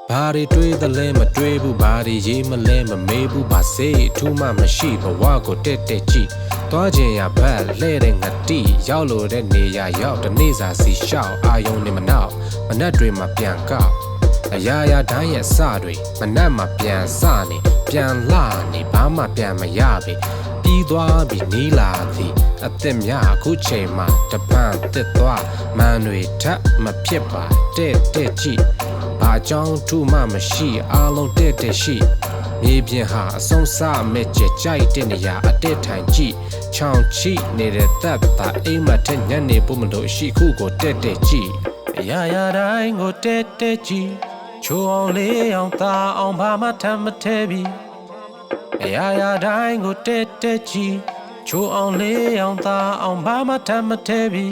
ဘာတွေတွေးသလဲမတွေးဘူးဘာတွေရေးမလဲမမေးဘူးဘာစေးထူးမှမရှိဘဝကိုတက်တက်ကြည့်သွားခြင်းရဘက်လှဲ့တဲ့ငတိရောက်လို့တဲ့နေရာရောက်တနေ့စာစီရှောက်အာယုံနေမနောက်မနှက်တွေမှာပြန်ကောက်အရာရာတိုင်းရဲ့စတွေမနှက်မှာပြန်စနေပြန်လာနေဘာမှပြန်မရပြီပြီးသွားပြီနီးလာသည်အသက်များအခုချိန်မှာတပန်းတစ်သွားမန်တွေထပ်မဖြစ်ပါတဲ့ကြည့်ဘာကြောင့်ထူမှမရှိအားလုံးတဲ့ရှိမြေပြင်ဟာအဆုံးစမဲ့ကြကြိုက်တဲ့နေရာအတက်ထိုင်ကြည့်ချောင်းချိနေတဲ့တပ်သားအိမ်မထက်ညနေဖို့မလို့ရှိခုကိုတဲ့ကြည့်အရာရာတိုင်းကိုတဲ့ကြည့်ချိုးအောင်လေးအောင်သားအောင်ဘာမှထမ်းမထဲပြီအရာရာတိုင်းကိုတဲ့ကြည့်ချိုးအောင်လေးအောင်သားအောင်ဘာမှထမ်းမထဲပြီ